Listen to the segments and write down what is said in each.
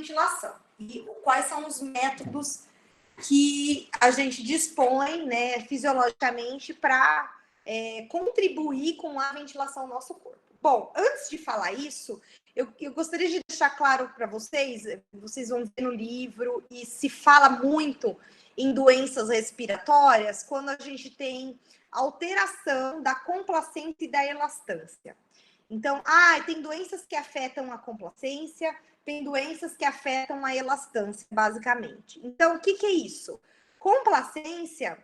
ventilação. E quais são os métodos que a gente dispõe, né, fisiologicamente para contribuir com a ventilação do nosso corpo. Bom, antes de falar isso, eu gostaria de deixar claro para vocês vão ver no livro, e se fala muito em doenças respiratórias quando a gente tem alteração da complacência e da elastância. Então, tem doenças que afetam a complacência, tem doenças que afetam a elastância, basicamente. Então, o que é isso? Complacência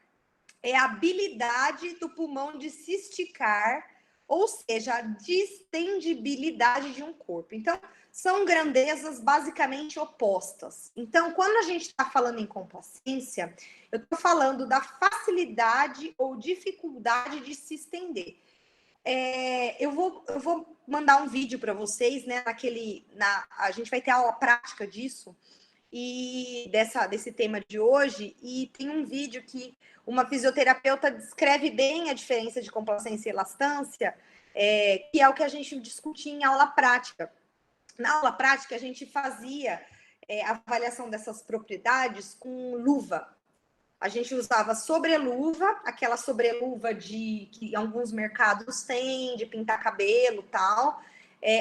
é a habilidade do pulmão de se esticar, ou seja, a distendibilidade de um corpo. Então, são grandezas basicamente opostas. Então, quando a gente está falando em complacência, eu estou falando da facilidade ou dificuldade de se estender. Eu vou mandar um vídeo para vocês, né? A gente vai ter aula prática disso e desse tema de hoje, e tem um vídeo que uma fisioterapeuta descreve bem a diferença de complacência e elastância, que é o que a gente discutia em aula prática. Na aula prática, a gente fazia a avaliação dessas propriedades com luva. A gente usava sobreluva, aquela sobreluva que alguns mercados têm, de pintar cabelo e tal.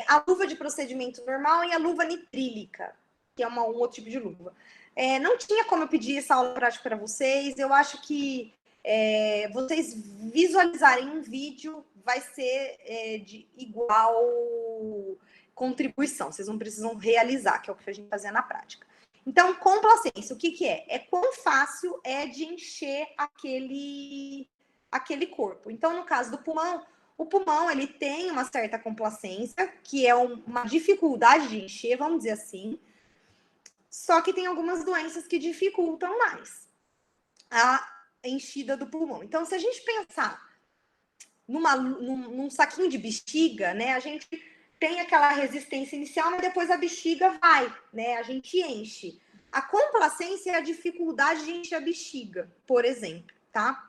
A luva de procedimento normal e a luva nitrílica, que é um outro tipo de luva. Não tinha como eu pedir essa aula prática para vocês. Eu acho que vocês visualizarem um vídeo vai ser de igual contribuição. Vocês não precisam realizar, que é o que a gente fazia na prática. Então, complacência, o que é? É quão fácil é de encher aquele corpo. Então, no caso do pulmão, o pulmão ele tem uma certa complacência, que é uma dificuldade de encher, vamos dizer assim, só que tem algumas doenças que dificultam mais a enchida do pulmão. Então, se a gente pensar num saquinho de bexiga, né, a gente tem aquela resistência inicial, mas depois a bexiga vai, né? A gente enche. A complacência é a dificuldade de encher a bexiga, por exemplo, tá?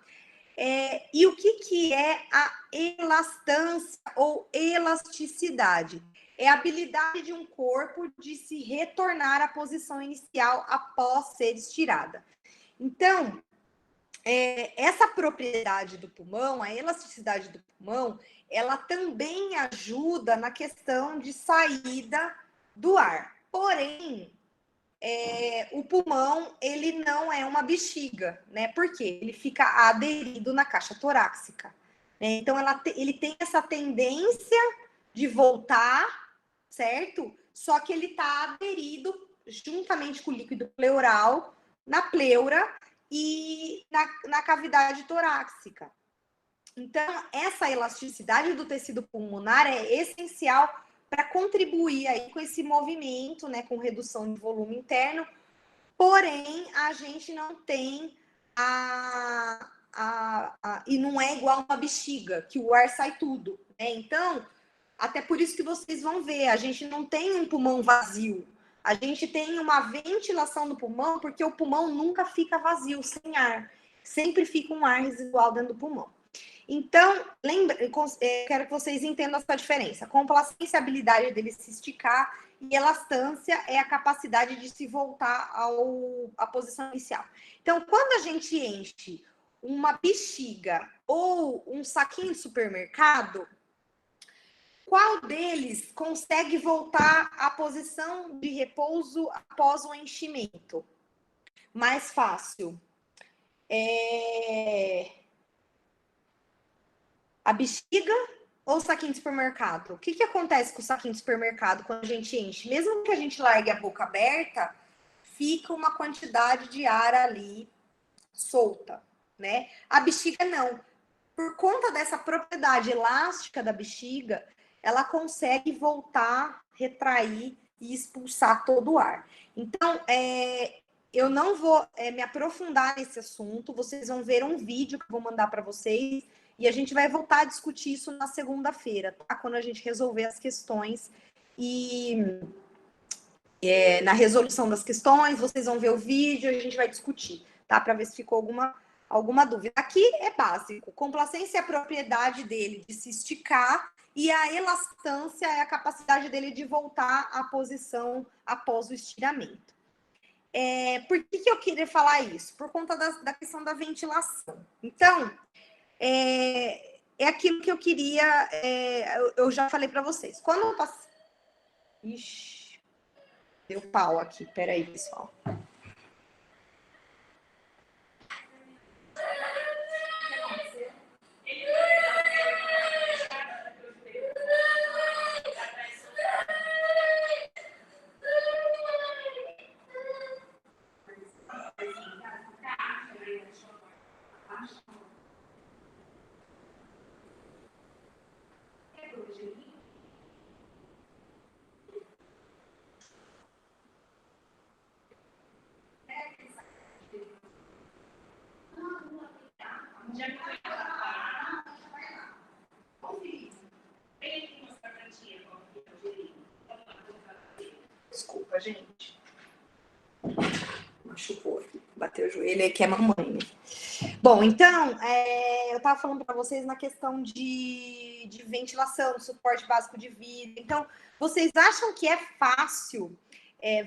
E o que é a elastância ou elasticidade? É a habilidade de um corpo de se retornar à posição inicial após ser estirada. Então, essa propriedade do pulmão, a elasticidade do pulmão, ela também ajuda na questão de saída do ar. Porém, o pulmão, ele não é uma bexiga, né? Por quê? Ele fica aderido na caixa torácica, né? Então, ele tem essa tendência de voltar, certo? Só que ele está aderido juntamente com o líquido pleural, na pleura e na cavidade torácica. Então, essa elasticidade do tecido pulmonar é essencial para contribuir aí com esse movimento, né, com redução de volume interno, porém, a gente não tem e não é igual uma bexiga, que o ar sai tudo, né? Então, até por isso que vocês vão ver, a gente não tem um pulmão vazio, a gente tem uma ventilação do pulmão, porque o pulmão nunca fica vazio, sem ar, sempre fica um ar residual dentro do pulmão. Então, quero que vocês entendam essa diferença. Complacência é a habilidade dele se esticar, e elastância é a capacidade de se voltar à posição inicial. Então, quando a gente enche uma bexiga ou um saquinho de supermercado, qual deles consegue voltar à posição de repouso após o enchimento? Mais fácil. A bexiga ou o saquinho de supermercado? O que acontece com o saquinho de supermercado quando a gente enche? Mesmo que a gente largue a boca aberta, fica uma quantidade de ar ali solta, né? A bexiga não. Por conta dessa propriedade elástica da bexiga, ela consegue voltar, retrair e expulsar todo o ar. Então, eu não vou me aprofundar nesse assunto, vocês vão ver um vídeo que eu vou mandar para vocês, e a gente vai voltar a discutir isso na segunda-feira, tá? Quando a gente resolver as questões e na resolução das questões, vocês vão ver o vídeo e a gente vai discutir, tá? Para ver se ficou alguma dúvida. Aqui é básico. Complacência é a propriedade dele de se esticar e a elastância é a capacidade dele de voltar à posição após o estiramento. Por que eu queria falar isso? Por conta da questão da ventilação. Então, é aquilo que eu queria, eu já falei para vocês. Quando eu passei... Ixi, deu pau aqui, peraí, pessoal. Desculpa, gente. Machucou aqui, bateu o joelho aqui, é mamãe. Bom, então, eu estava falando para vocês na questão de ventilação, suporte básico de vida. Então, vocês acham que é fácil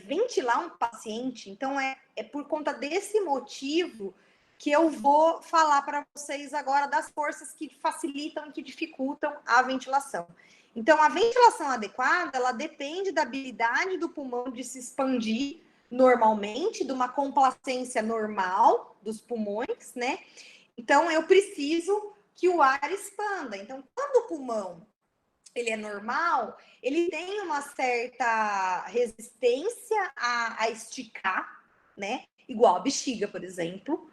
ventilar um paciente? Então, é por conta desse motivo que eu vou falar para vocês agora das forças que facilitam e que dificultam a ventilação. Então, a ventilação adequada, ela depende da habilidade do pulmão de se expandir normalmente, de uma complacência normal dos pulmões, né? Então, eu preciso que o ar expanda. Então, quando o pulmão ele é normal, ele tem uma certa resistência a esticar, né? Igual a bexiga, por exemplo.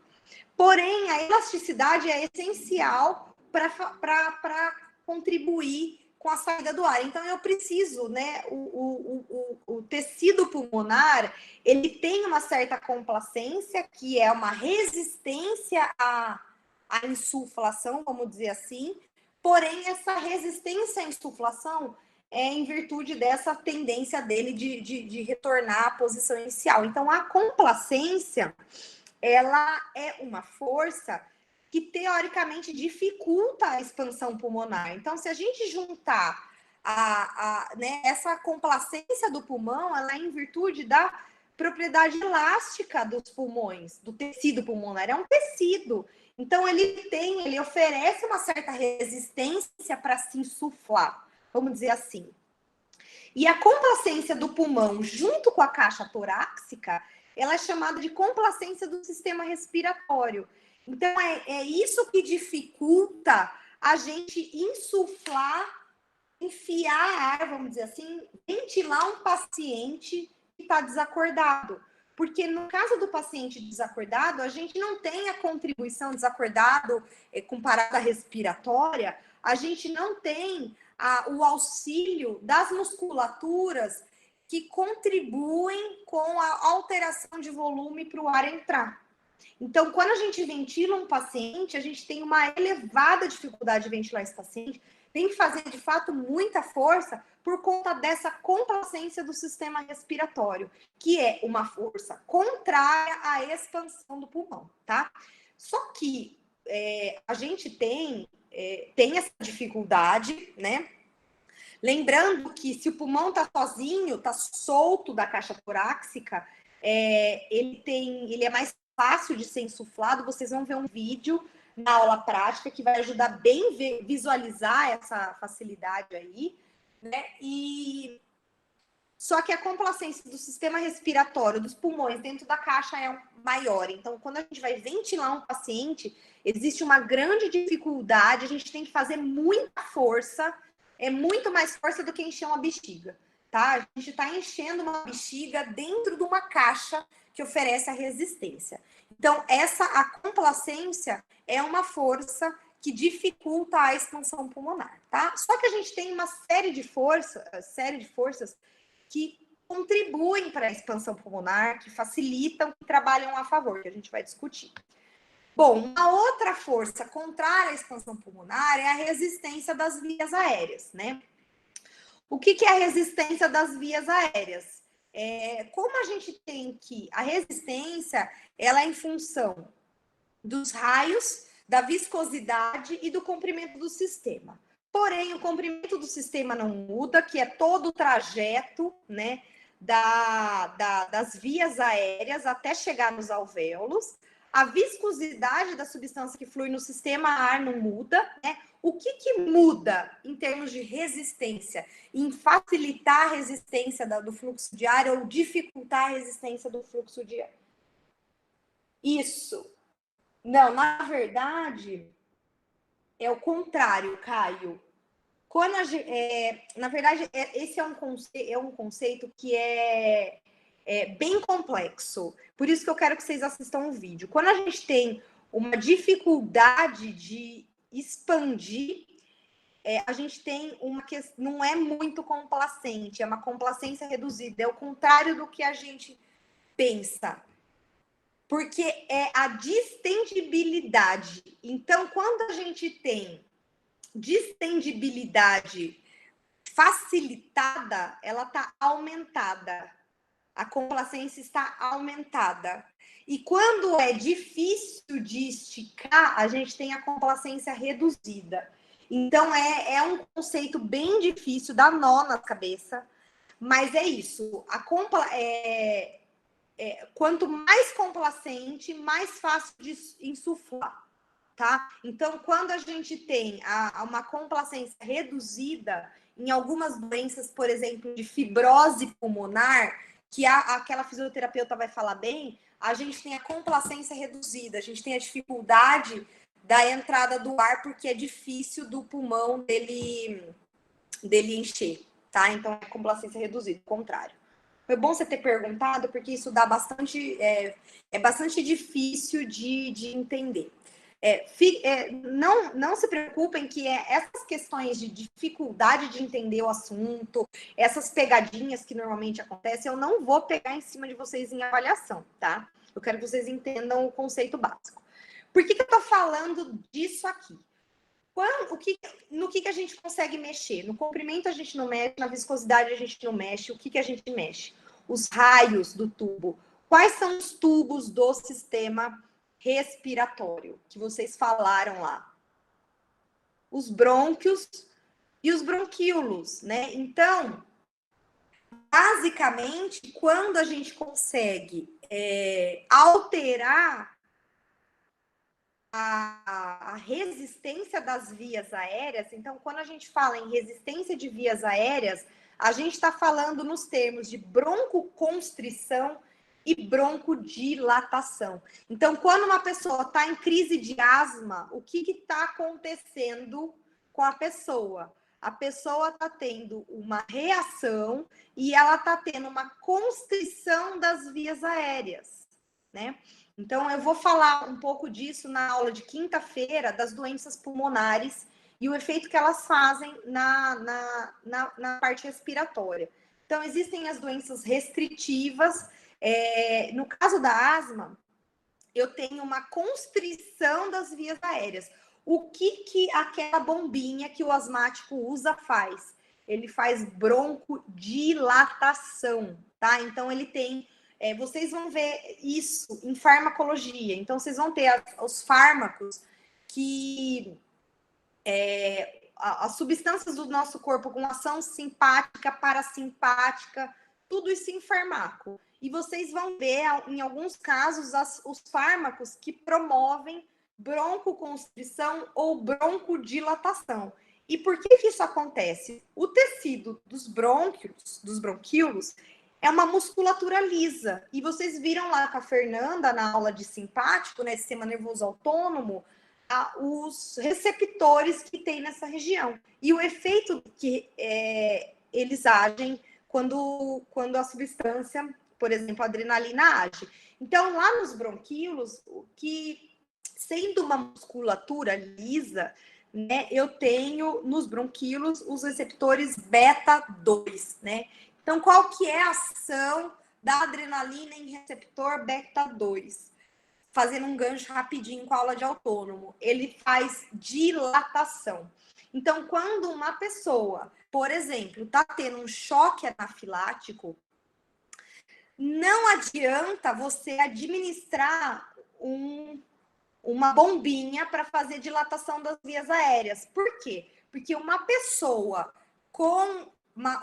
Porém, a elasticidade é essencial para contribuir com a saída do ar. Então, eu preciso, né? O tecido pulmonar, ele tem uma certa complacência, que é uma resistência à insuflação, vamos dizer assim. Porém, essa resistência à insuflação é em virtude dessa tendência dele de retornar à posição inicial. Então, a complacência, ela é uma força que teoricamente dificulta a expansão pulmonar. Então, se a gente juntar né, essa complacência do pulmão, ela é em virtude da propriedade elástica dos pulmões, do tecido pulmonar. É um tecido. Então, ele oferece uma certa resistência para se insuflar, vamos dizer assim. E a complacência do pulmão junto com a caixa torácica, ela é chamada de complacência do sistema respiratório. Então, é isso que dificulta a gente insuflar, enfiar ar, vamos dizer assim, ventilar um paciente que está desacordado. Porque no caso do paciente desacordado, a gente não tem a contribuição desacordado com parada respiratória, a gente não tem o auxílio das musculaturas que contribuem com a alteração de volume para o ar entrar. Então, quando a gente ventila um paciente, a gente tem uma elevada dificuldade de ventilar esse paciente, tem que fazer, de fato, muita força por conta dessa complacência do sistema respiratório, que é uma força contrária à expansão do pulmão, tá? Só que a gente tem essa dificuldade, né? Lembrando que se o pulmão está sozinho, está solto da caixa torácica, ele é mais fácil de ser insuflado. Vocês vão ver um vídeo na aula prática que vai ajudar bem a visualizar essa facilidade aí, né? Só que a complacência do sistema respiratório, dos pulmões dentro da caixa é maior. Então, quando a gente vai ventilar um paciente, existe uma grande dificuldade, a gente tem que fazer muita força, é muito mais força do que encher uma bexiga, tá? A gente está enchendo uma bexiga dentro de uma caixa que oferece a resistência. Então, a complacência é uma força que dificulta a expansão pulmonar, tá? Só que a gente tem uma série de forças que contribuem para a expansão pulmonar, que facilitam, que trabalham a favor, que a gente vai discutir. Bom, uma outra força contrária à expansão pulmonar é a resistência das vias aéreas, né? O que é a resistência das vias aéreas? Como a gente tem a resistência, ela é em função dos raios, da viscosidade e do comprimento do sistema. Porém, o comprimento do sistema não muda, que é todo o trajeto, né, das vias aéreas até chegar nos alvéolos. A viscosidade da substância que flui no sistema ar não muda, né? O que muda em termos de resistência? Em facilitar a resistência do fluxo de ar ou dificultar a resistência do fluxo de ar? Isso. Não, na verdade, é o contrário, Caio. Quando na verdade, esse é um conceito que é bem complexo. Por isso que eu quero que vocês assistam o vídeo. Quando a gente tem uma dificuldade de expandir, a gente tem uma que não é muito complacente, é uma complacência reduzida. É o contrário do que a gente pensa. Porque é a distendibilidade. Então, quando a gente tem distendibilidade facilitada, ela está aumentada. A complacência está aumentada. E quando é difícil de esticar, a gente tem a complacência reduzida. Então, é um conceito bem difícil, dá nó na cabeça, mas é isso. Quanto mais complacente, mais fácil de insuflar. Tá? Então, quando a gente tem uma complacência reduzida, em algumas doenças, por exemplo, de fibrose pulmonar, que aquela fisioterapeuta vai falar bem, a gente tem a complacência reduzida, a gente tem a dificuldade da entrada do ar, porque é difícil do pulmão dele encher, tá? Então, é complacência reduzida, o contrário. Foi bom você ter perguntado, porque isso dá bastante, bastante difícil de entender. Não se preocupem que essas questões de dificuldade de entender o assunto, essas pegadinhas que normalmente acontecem, eu não vou pegar em cima de vocês em avaliação, tá? Eu quero que vocês entendam o conceito básico. Por que eu tô falando disso aqui? No que a gente consegue mexer? No comprimento a gente não mexe, na viscosidade a gente não mexe. O que a gente mexe? Os raios do tubo. Quais são os tubos do sistema respiratório que vocês falaram lá? Os brônquios e os bronquíolos, né? Então, basicamente, quando a gente consegue alterar a resistência das vias aéreas, então, quando a gente fala em resistência de vias aéreas, a gente está falando nos termos de broncoconstrição e broncodilatação. Então, quando uma pessoa está em crise de asma, o que está acontecendo com a pessoa? A pessoa está tendo uma reação e ela está tendo uma constrição das vias aéreas, né? Então, eu vou falar um pouco disso na aula de quinta-feira, das doenças pulmonares e o efeito que elas fazem na parte respiratória. Então, existem as doenças restritivas. No caso da asma, eu tenho uma constrição das vias aéreas. O que aquela bombinha que o asmático usa faz? Ele faz broncodilatação, tá? Então, ele tem... vocês vão ver isso em farmacologia. Então, vocês vão ter os fármacos que... as substâncias do nosso corpo com ação simpática, parasimpática, tudo isso em farmaco. E vocês vão ver, em alguns casos, os fármacos que promovem broncoconstrição ou broncodilatação. E por que isso acontece? O tecido dos bronquíolos, é uma musculatura lisa. E vocês viram lá com a Fernanda, na aula de simpático, né, sistema nervoso autônomo, os receptores que tem nessa região. E o efeito que eles agem quando a substância, por exemplo, a adrenalina age. Então, lá nos bronquíolos, que sendo uma musculatura lisa, né, eu tenho nos bronquíolos os receptores beta-2, né? Então, qual que é a ação da adrenalina em receptor beta-2? Fazendo um gancho rapidinho com a aula de autônomo, ele faz dilatação. Então, quando uma pessoa, por exemplo, está tendo um choque anafilático, não adianta você administrar uma bombinha para fazer dilatação das vias aéreas. Por quê? Porque uma pessoa com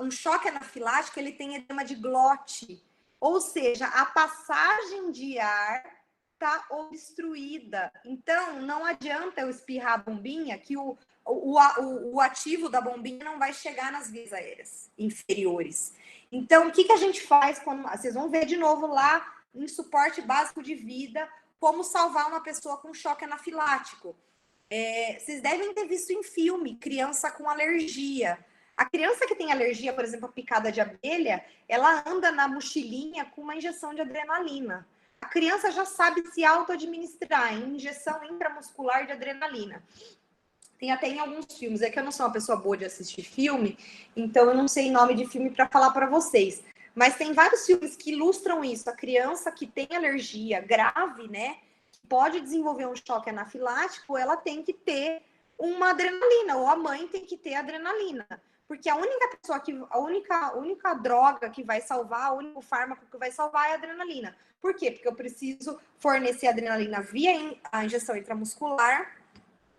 um choque anafilático, ele tem edema de glote, ou seja, a passagem de ar está obstruída. Então, não adianta eu espirrar a bombinha, que o ativo da bombinha não vai chegar nas vias aéreas inferiores. Então, o que a gente faz quando... Vocês vão ver de novo lá em suporte básico de vida, como salvar uma pessoa com choque anafilático. Vocês devem ter visto em filme, criança com alergia. A criança que tem alergia, por exemplo, a picada de abelha, ela anda na mochilinha com uma injeção de adrenalina. A criança já sabe se auto-administrar em injeção intramuscular de adrenalina. Tem até em alguns filmes. É que eu não sou uma pessoa boa de assistir filme, então eu não sei nome de filme para falar para vocês. Mas tem vários filmes que ilustram isso. A criança que tem alergia grave, né, pode desenvolver um choque anafilático, ela tem que ter uma adrenalina, ou a mãe tem que ter adrenalina. Porque a única pessoa a única droga que vai salvar, o único fármaco que vai salvar é a adrenalina. Por quê? Porque eu preciso fornecer adrenalina via a injeção intramuscular,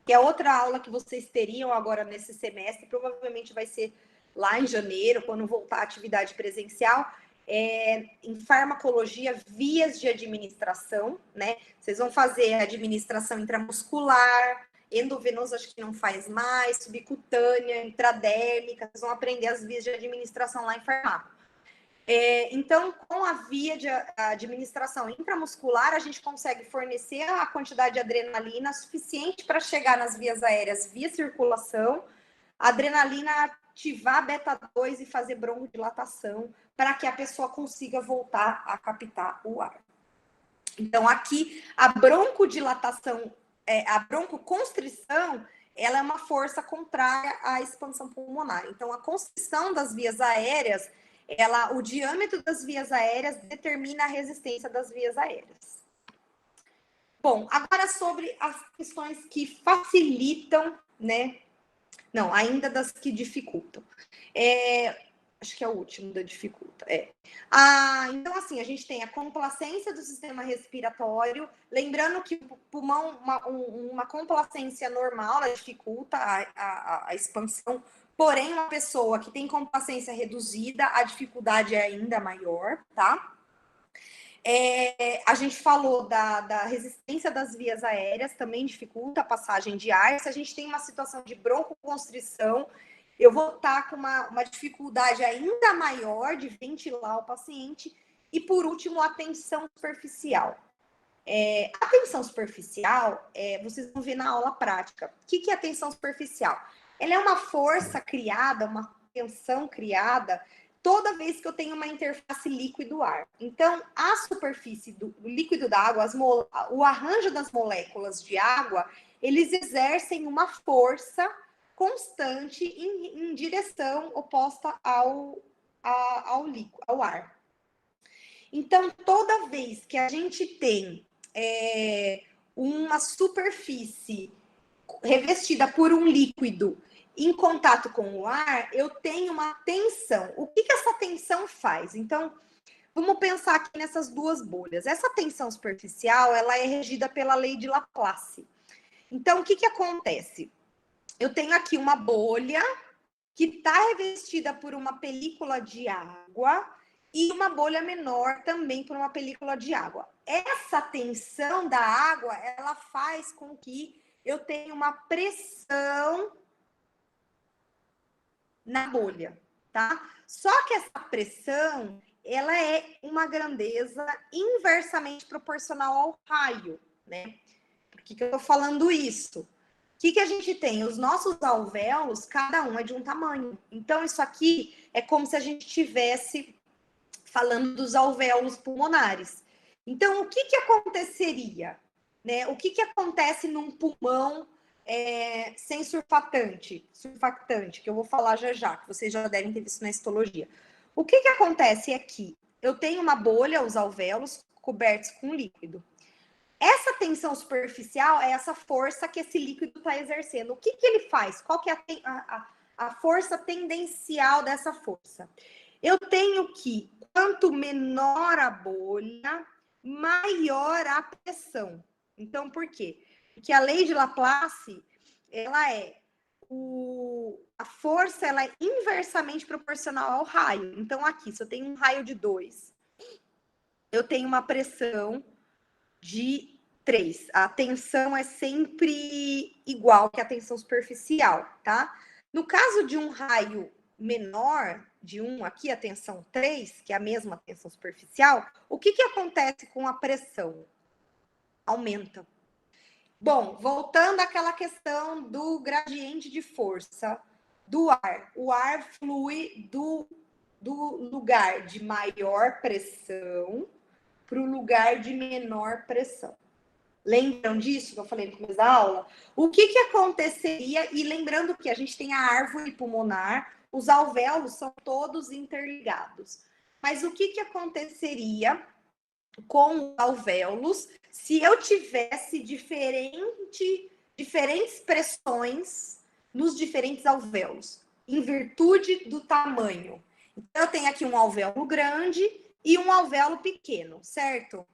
que é outra aula que vocês teriam agora nesse semestre, provavelmente vai ser lá em janeiro, quando voltar à atividade presencial, em farmacologia, vias de administração, né? Vocês vão fazer a administração intramuscular, endovenosa acho que não faz mais, subcutânea, intradérmica, vocês vão aprender as vias de administração lá em farmácia. Então, com a via de administração intramuscular, a gente consegue fornecer a quantidade de adrenalina suficiente para chegar nas vias aéreas via circulação, a adrenalina ativar beta-2 e fazer broncodilatação para que a pessoa consiga voltar a captar o ar. Então, aqui, a broncodilatação, a broncoconstrição, ela é uma força contrária à expansão pulmonar. Então, a constrição das vias aéreas, o diâmetro das vias aéreas determina a resistência das vias aéreas. Bom, agora sobre as questões que facilitam, né? Não, ainda das que dificultam. Acho que é o último da dificulta. Então, assim, a gente tem a complacência do sistema respiratório. Lembrando que o pulmão, uma complacência normal, ela dificulta a expansão. Porém, uma pessoa que tem complacência reduzida, a dificuldade é ainda maior, tá? A gente falou da resistência das vias aéreas, também dificulta a passagem de ar. Se a gente tem uma situação de broncoconstrição, eu vou estar com uma dificuldade ainda maior de ventilar o paciente. E, por último, a tensão superficial. A tensão superficial, vocês vão ver na aula prática. O que é a tensão superficial? Ela é uma força criada, uma tensão criada toda vez que eu tenho uma interface líquido-ar. Então, a superfície do líquido da água, o arranjo das moléculas de água, eles exercem uma força constante em direção oposta ao ar. Então, toda vez que a gente tem uma superfície revestida por um líquido em contato com o ar, eu tenho uma tensão. O que essa tensão faz? Então, vamos pensar aqui nessas duas bolhas. Essa tensão superficial, ela é regida pela lei de Laplace. Então, o que acontece? Eu tenho aqui uma bolha que está revestida por uma película de água e uma bolha menor também por uma película de água. Essa tensão da água, ela faz com que eu tenha uma pressão na bolha, tá? Só que essa pressão, ela é uma grandeza inversamente proporcional ao raio, né? Por que eu tô falando isso? O que a gente tem? Os nossos alvéolos, cada um é de um tamanho. Então, isso aqui é como se a gente estivesse falando dos alvéolos pulmonares. Então, o que aconteceria? Né? O que acontece num pulmão sem surfactante, que eu vou falar já, que vocês já devem ter visto na histologia. O que acontece aqui? Eu tenho uma bolha, os alvéolos, cobertos com líquido. Essa tensão superficial é essa força que esse líquido está exercendo. O que ele faz? Qual que é a força tendencial dessa força? Eu tenho que, quanto menor a bolha, maior a pressão. Então, por quê? Porque a lei de Laplace, ela a força ela é inversamente proporcional ao raio. Então, aqui, se eu tenho um raio de 2, eu tenho uma pressão de 3. A tensão é sempre igual que a tensão superficial, tá? No caso de um raio menor, de 1 aqui, a tensão 3, que é a mesma tensão superficial, o que acontece com a pressão? Aumenta. Bom, voltando àquela questão do gradiente de força do ar. O ar flui do lugar de maior pressão para o lugar de menor pressão. Lembram disso que eu falei no começo da aula? O que aconteceria? E lembrando que a gente tem a árvore pulmonar, os alvéolos são todos interligados. Mas o que aconteceria com os alvéolos se eu tivesse diferentes pressões nos diferentes alvéolos, em virtude do tamanho? Então, eu tenho aqui um alvéolo grande e um alvéolo pequeno, certo?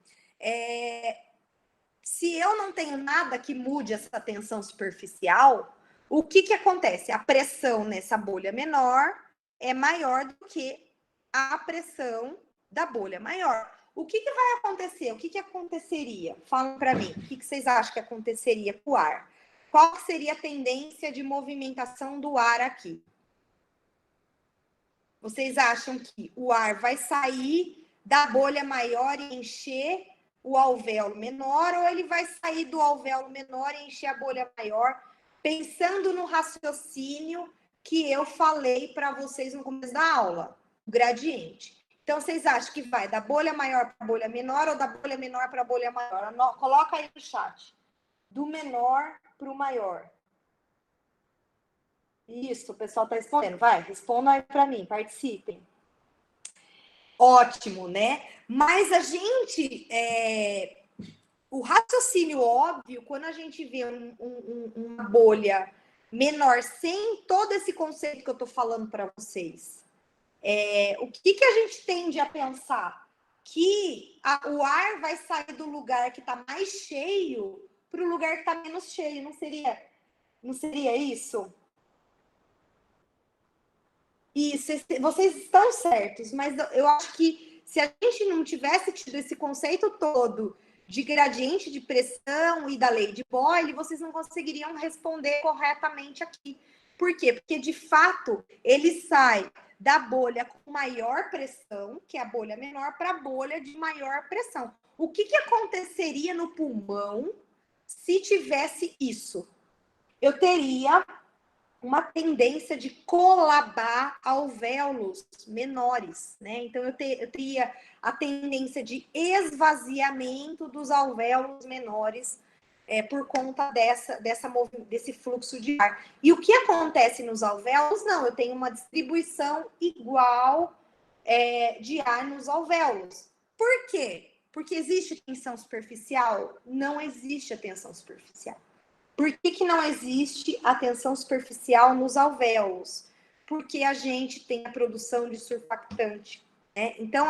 Se eu não tenho nada que mude essa tensão superficial, o que acontece? A pressão nessa bolha menor é maior do que a pressão da bolha maior. O que vai acontecer? O que aconteceria? Falam para mim. O que vocês acham que aconteceria com o ar? Qual seria a tendência de movimentação do ar aqui? Vocês acham que o ar vai sair da bolha maior e encher o alvéolo menor, ou ele vai sair do alvéolo menor e encher a bolha maior, pensando no raciocínio que eu falei para vocês no começo da aula, o gradiente? Então, vocês acham que vai da bolha maior para a bolha menor ou da bolha menor para a bolha maior? Coloca aí no chat. Do menor para o maior. Isso, o pessoal está respondendo. Vai, respondam aí para mim, participem. Ótimo, né? Mas a gente... o raciocínio óbvio, quando a gente vê uma bolha menor, sem todo esse conceito que eu estou falando para vocês, o que a gente tende a pensar? Que o ar vai sair do lugar que está mais cheio para o lugar que está menos cheio, não seria isso? Isso, vocês estão certos, mas eu acho que se a gente não tivesse tido esse conceito todo de gradiente de pressão e da lei de Boyle, vocês não conseguiriam responder corretamente aqui. Por quê? Porque, de fato, ele sai da bolha com maior pressão, que é a bolha menor, para a bolha de maior pressão. O que aconteceria no pulmão se tivesse isso? Eu teria uma tendência de colabar alvéolos menores, né? Então, eu teria a tendência de esvaziamento dos alvéolos menores por conta desse fluxo de ar. E o que acontece nos alvéolos? Não, eu tenho uma distribuição igual de ar nos alvéolos. Por quê? Porque existe tensão superficial? Não existe a tensão superficial. Por que não existe a tensão superficial nos alvéolos? Porque a gente tem a produção de surfactante, né? Então,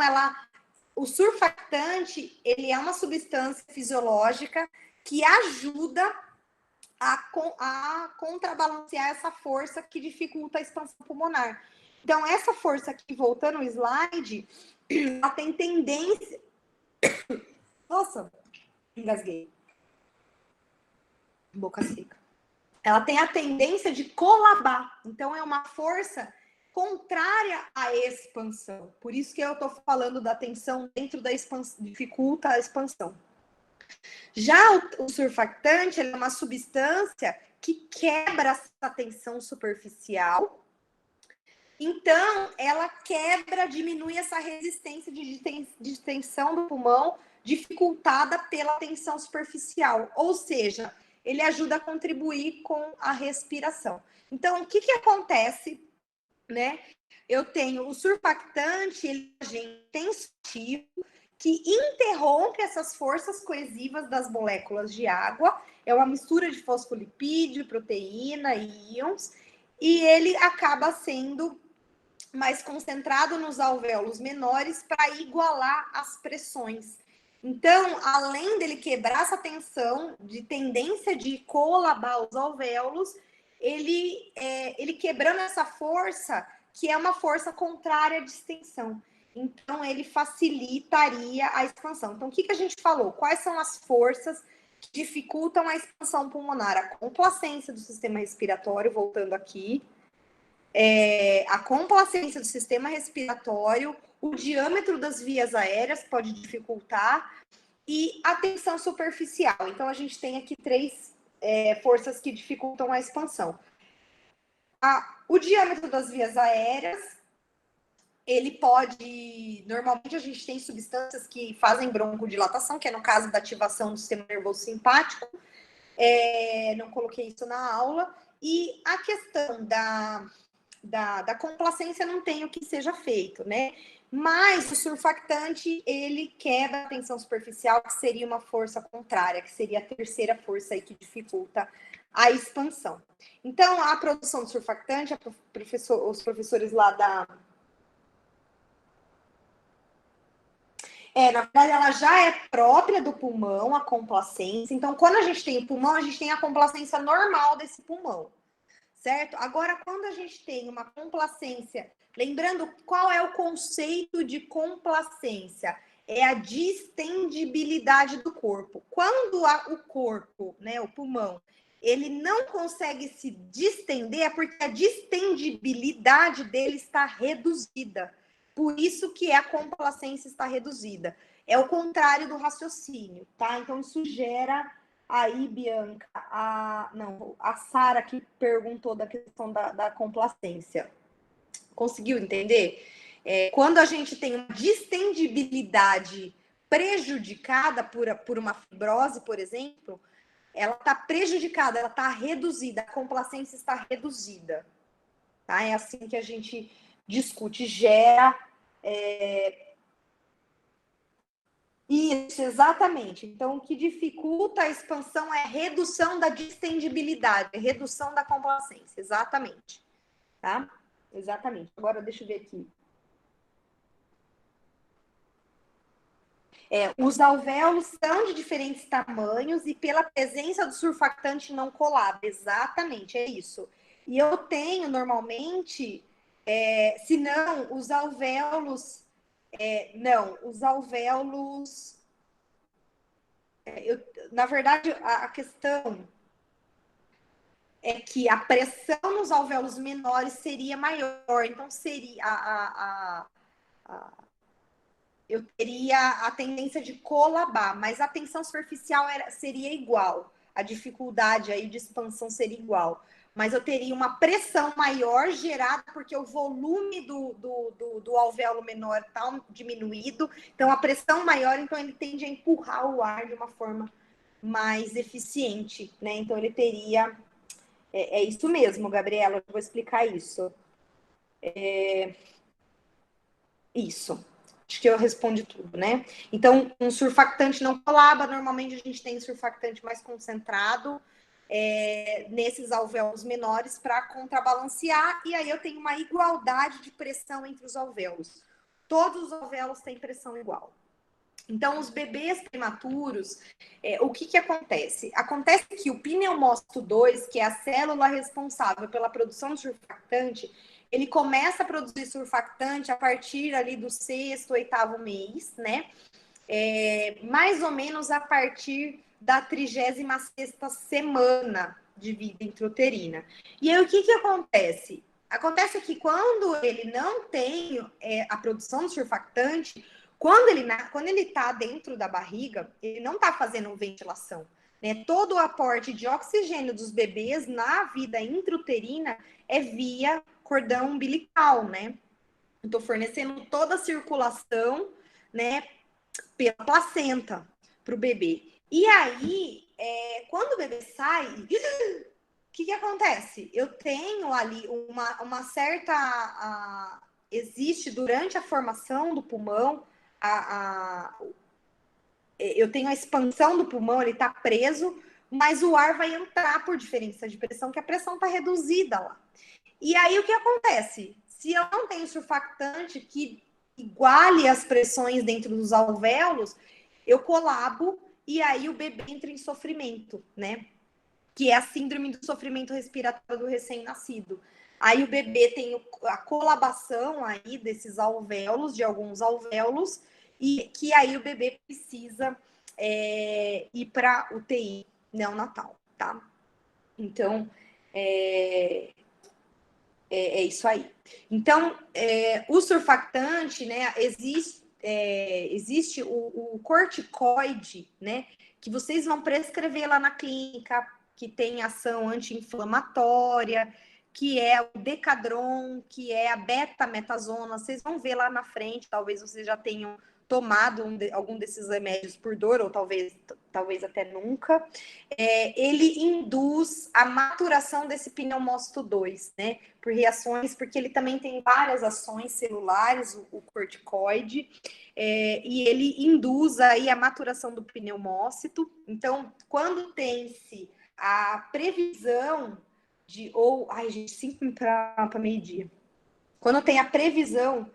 o surfactante, ele é uma substância fisiológica que ajuda a contrabalancear essa força que dificulta a expansão pulmonar. Então, essa força aqui, voltando ao slide, ela tem tendência... Nossa, engasguei. Boca seca. Ela tem a tendência de colabar. Então, é uma força contrária à expansão. Por isso que eu estou falando da tensão dentro da expansão, dificulta a expansão. Já o surfactante, ele é uma substância que quebra essa tensão superficial. Então, ela quebra, diminui essa resistência de tensão do pulmão, dificultada pela tensão superficial. Ou seja, ele ajuda a contribuir com a respiração. Então, o que acontece, né? Eu tenho o surfactante, ele é agente tensivo, que interrompe essas forças coesivas das moléculas de água. É uma mistura de fosfolipídio, proteína e íons, e ele acaba sendo mais concentrado nos alvéolos menores para igualar as pressões. Então, além dele quebrar essa tensão de tendência de colabar os alvéolos, ele quebrando essa força, que é uma força contrária à distensão. Então, ele facilitaria a expansão. Então, o que a gente falou? Quais são as forças que dificultam a expansão pulmonar? A complacência do sistema respiratório, voltando aqui, a complacência do sistema respiratório, o diâmetro das vias aéreas pode dificultar, e a tensão superficial. Então, a gente tem aqui três forças que dificultam a expansão. O diâmetro das vias aéreas, ele pode... Normalmente, a gente tem substâncias que fazem broncodilatação, que é no caso da ativação do sistema nervoso simpático. Não coloquei isso na aula. E a questão da complacência não tem o que seja feito, né? Mas o surfactante, ele quebra a tensão superficial, que seria uma força contrária, que seria a terceira força aí que dificulta a expansão. Então, a produção do surfactante, os professores lá na verdade, ela já é própria do pulmão, a complacência. Então, quando a gente tem o pulmão, a gente tem a complacência normal desse pulmão, certo? Agora, quando a gente tem uma complacência, lembrando qual é o conceito de complacência? É a distendibilidade do corpo. Quando o corpo, né, o pulmão, ele não consegue se distender, é porque a distendibilidade dele está reduzida. Por isso que a complacência está reduzida. É o contrário do raciocínio, tá? Então, isso gera... Aí, Bianca, a Sara que perguntou da questão da complacência. Conseguiu entender? Quando a gente tem uma distendibilidade prejudicada por uma fibrose, por exemplo, ela está prejudicada, ela está reduzida, a complacência está reduzida. Tá? É assim que a gente discute, gera... Isso, exatamente. Então, o que dificulta a expansão é a redução da distendibilidade, a redução da complacência, exatamente. Tá? Exatamente. Agora, deixa eu ver aqui. Os alvéolos são de diferentes tamanhos e pela presença do surfactante não colado. Exatamente, é isso. E eu tenho, normalmente, se não, os alvéolos... os alvéolos... na verdade, a questão é que a pressão nos alvéolos menores seria maior, então seria eu teria a tendência de colabar, mas a tensão superficial seria igual, a dificuldade aí de expansão seria igual, mas eu teria uma pressão maior gerada porque o volume do alvéolo menor está diminuído, então a pressão maior, então ele tende a empurrar o ar de uma forma mais eficiente, né? Então ele teria... É isso mesmo, Gabriela, eu vou explicar isso. Isso. Acho que eu respondi tudo, né? Então, um surfactante não colaba, normalmente a gente tem surfactante mais concentrado nesses alvéolos menores para contrabalancear, e aí eu tenho uma igualdade de pressão entre os alvéolos. Todos os alvéolos têm pressão igual. Então, os bebês prematuros, o que acontece? Acontece que o pneumócito 2, que é a célula responsável pela produção de surfactante, ele começa a produzir surfactante a partir ali do 6º, 8º mês, né? Mais ou menos a partir da 36ª semana de vida intrauterina. E aí, o que acontece? Acontece que quando ele não tem a produção de surfactante, quando ele está dentro da barriga, ele não está fazendo ventilação. Né? Todo o aporte de oxigênio dos bebês na vida intrauterina é via cordão umbilical, né? Estou fornecendo toda a circulação, né, pela placenta para o bebê. E aí, quando o bebê sai, o que acontece? Eu tenho ali uma certa... existe durante a formação do pulmão, eu tenho a expansão do pulmão, ele está preso, mas o ar vai entrar por diferença de pressão, que a pressão está reduzida lá. E aí, o que acontece? Se eu não tenho surfactante que iguale as pressões dentro dos alvéolos, eu colabo e aí o bebê entra em sofrimento, né? que é a síndrome do sofrimento respiratório do recém-nascido. Aí o bebê tem a colabação aí desses alvéolos, de alguns alvéolos, e que aí o bebê precisa ir para UTI neonatal, tá? Então, é isso aí. Então, o surfactante, né, existe o corticoide, né, que vocês vão prescrever lá na clínica, que tem ação anti-inflamatória, que é o Decadron, que é a betametasona. Vocês vão ver lá na frente, talvez vocês já tenham tomado algum desses remédios por dor, ou talvez até nunca. Ele induz a maturação desse pneumócito 2, né? Por reações, porque ele também tem várias ações celulares, o corticoide, e ele induz aí a maturação do pneumócito. Então, quando tem-se a previsão ai, gente, 5 para meio-dia. Quando tem a previsão,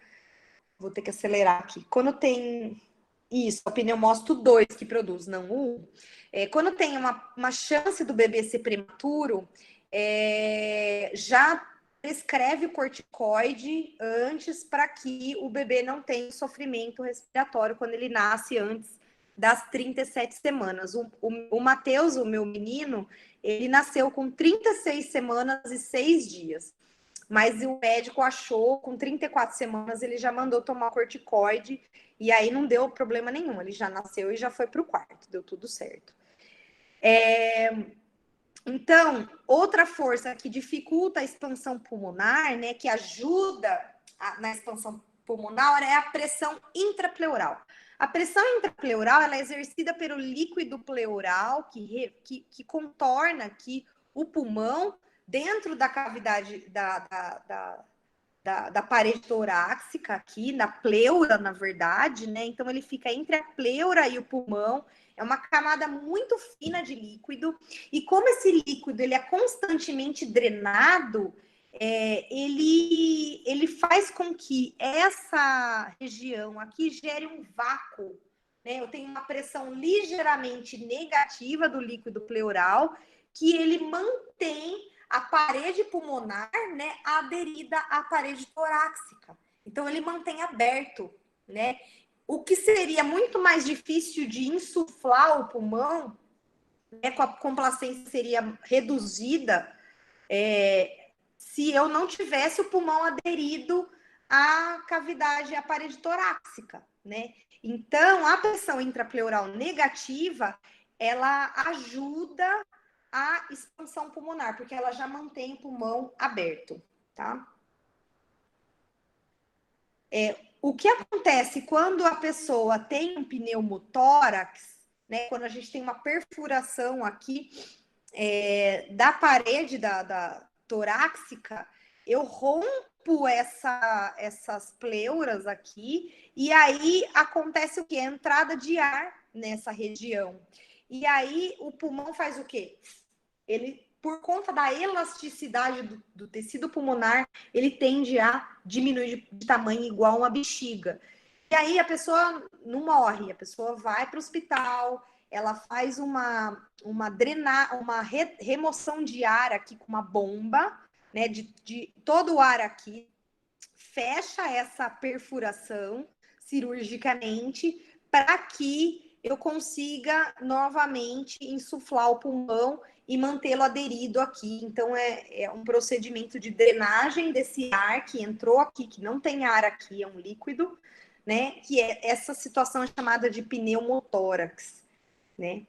vou ter que acelerar aqui. Quando tem isso, o pneumócito 2 que produz, não o 1. Quando tem uma chance do bebê ser prematuro, já prescreve o corticoide antes para que o bebê não tenha sofrimento respiratório quando ele nasce antes das 37 semanas. O Matheus, o meu menino, ele nasceu com 36 semanas e 6 dias. Mas o médico achou, com 34 semanas, ele já mandou tomar corticoide, e aí não deu problema nenhum. Ele já nasceu e já foi para o quarto, deu tudo certo. Então, outra força que dificulta a expansão pulmonar, né, que ajuda na expansão pulmonar, é a pressão intrapleural. A pressão intrapleural ela é exercida pelo líquido pleural que contorna aqui o pulmão dentro da cavidade da parede torácica aqui, na pleura, na verdade, né? Então ele fica entre a pleura e o pulmão. É uma camada muito fina de líquido, e como esse líquido ele é constantemente drenado, ele faz com que essa região aqui gere um vácuo, né? Eu tenho uma pressão ligeiramente negativa do líquido pleural, que ele mantém a parede pulmonar, né, aderida à parede torácica. Então ele mantém aberto, né? O que seria muito mais difícil de insuflar o pulmão, né, com a complacência seria reduzida, se eu não tivesse o pulmão aderido à cavidade, à parede torácica, né? Então, a pressão intrapleural negativa, ela ajuda a expansão pulmonar, porque ela já mantém o pulmão aberto, tá? O que acontece quando a pessoa tem um pneumotórax, né? Quando a gente tem uma perfuração aqui da parede da torácica, eu rompo essas pleuras aqui, e aí acontece o quê? A entrada de ar nessa região. E aí o pulmão faz o quê? Ele, por conta da elasticidade do tecido pulmonar, ele tende a diminuir de tamanho igual uma bexiga. E aí a pessoa não morre, a pessoa vai para o hospital, ela faz uma remoção de ar aqui com uma bomba, né, de todo o ar aqui, fecha essa perfuração cirurgicamente para que eu consiga novamente insuflar o pulmão e mantê-lo aderido aqui. Então, é um procedimento de drenagem desse ar que entrou aqui, que não tem ar aqui, é um líquido, né? Que essa situação é chamada de pneumotórax, né?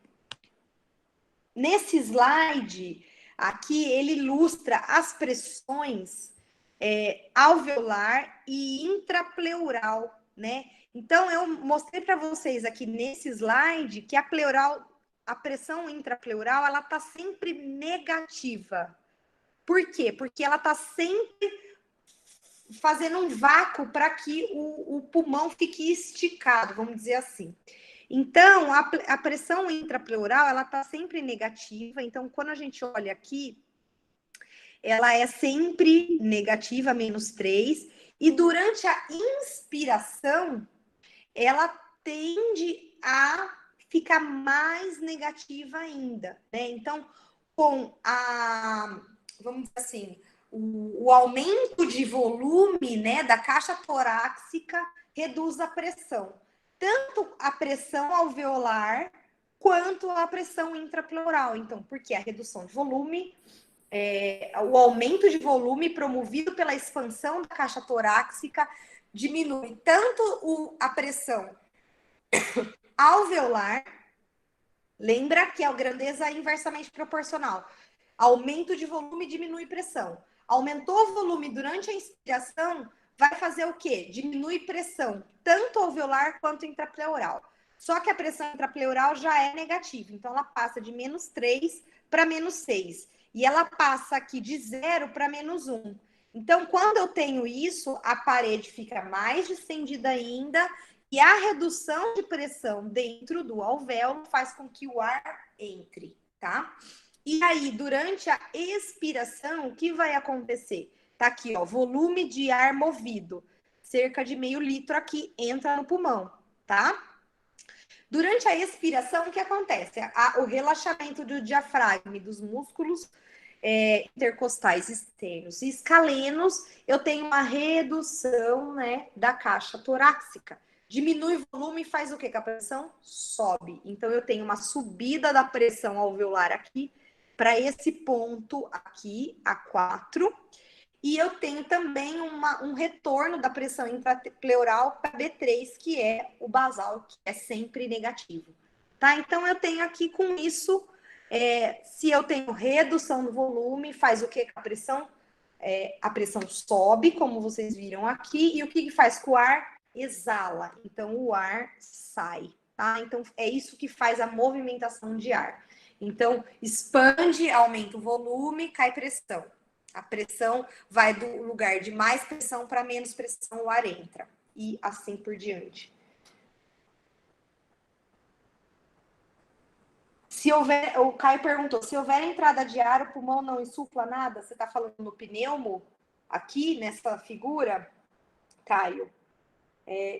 Nesse slide, aqui, ele ilustra as pressões alveolar e intrapleural, né? Então, eu mostrei para vocês aqui nesse slide que a pressão intrapleural, ela está sempre negativa. Por quê? Porque ela está sempre fazendo um vácuo para que o pulmão fique esticado, vamos dizer assim. Então, a pressão intrapleural, ela está sempre negativa. Então, quando a gente olha aqui, ela é sempre negativa, -3, e durante a inspiração, ela tende a ficar mais negativa ainda, né? Então, com vamos dizer assim, o aumento de volume, né, da caixa torácica reduz a pressão. Tanto a pressão alveolar quanto a pressão intrapleural. Então, porque a redução de volume, o aumento de volume promovido pela expansão da caixa torácica diminui tanto a pressão alveolar, lembra que a grandeza é inversamente proporcional. Aumento de volume diminui pressão. Aumentou o volume durante a inspiração, vai fazer o quê? Diminui pressão, tanto alveolar quanto intrapleural. Só que a pressão intrapleural já é negativa, então ela passa de -3 para -6. E ela passa aqui de 0 para -1. Então, quando eu tenho isso, a parede fica mais distendida ainda e a redução de pressão dentro do alvéolo faz com que o ar entre, tá? E aí, durante a expiração, o que vai acontecer? Tá aqui, ó, volume de ar movido. Cerca de meio litro aqui entra no pulmão, tá? Durante a expiração, o que acontece? O relaxamento do diafragma e dos músculos intercostais externos e escalenos, eu tenho uma redução, né, da caixa torácica. Diminui o volume e faz o quê? Que a pressão sobe. Então, eu tenho uma subida da pressão alveolar aqui para esse ponto aqui, A4. E eu tenho também um retorno da pressão intrapleural para B3, que é o basal, que é sempre negativo. Tá? Então, eu tenho aqui com isso, se eu tenho redução do volume, faz o que? A pressão sobe, como vocês viram aqui, e o que faz com o ar? Exala. Então, o ar sai. Tá? Então, é isso que faz a movimentação de ar. Então, expande, aumenta o volume, cai pressão. A pressão vai do lugar de mais pressão para menos pressão, o ar entra. E assim por diante. Se houver, o Caio perguntou, se houver entrada de ar, o pulmão não insufla nada? Você está falando no pneumo? Aqui, nessa figura, Caio?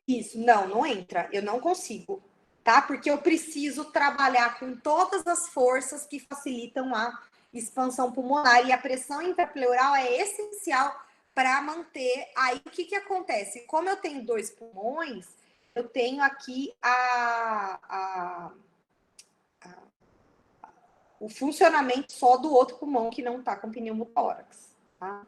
Isso, não entra. Eu não consigo, tá? Porque eu preciso trabalhar com todas as forças que facilitam a expansão pulmonar. E a pressão intrapleural é essencial para manter. Aí, o que acontece? Como eu tenho 2 pulmões, eu tenho aqui o funcionamento só do outro pulmão que não está com pneumotórax, tá?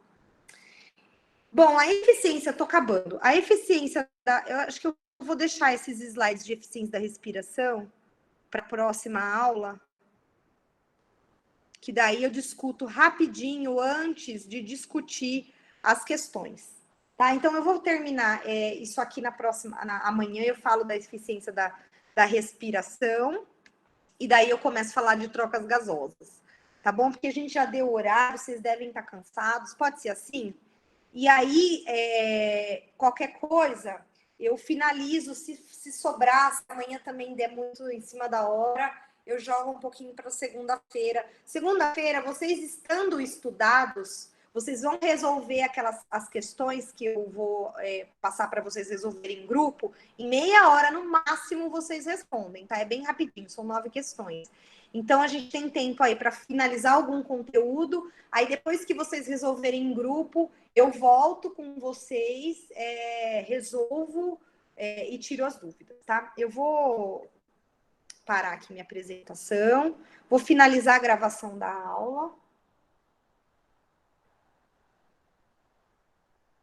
Bom, a eficiência, tô acabando. A eficiência eu acho que eu vou deixar esses slides de eficiência da respiração para a próxima aula, que daí eu discuto rapidinho antes de discutir as questões. Tá? Então, eu vou terminar isso aqui amanhã eu falo da eficiência da respiração, e daí eu começo a falar de trocas gasosas. Tá bom? Porque a gente já deu horário, vocês devem estar cansados, pode ser assim? E aí, qualquer coisa, eu finalizo, se sobrar, se amanhã também der muito em cima da hora, eu jogo um pouquinho para segunda-feira. Segunda-feira, vocês estando estudados, vocês vão resolver as questões que eu vou passar para vocês resolverem em grupo. Em meia hora, no máximo, vocês respondem, tá? É bem rapidinho, são 9 questões. Então, a gente tem tempo aí para finalizar algum conteúdo. Aí, depois que vocês resolverem em grupo, eu volto com vocês, resolvo e tiro as dúvidas, tá? Eu vou parar aqui minha apresentação, vou finalizar a gravação da aula.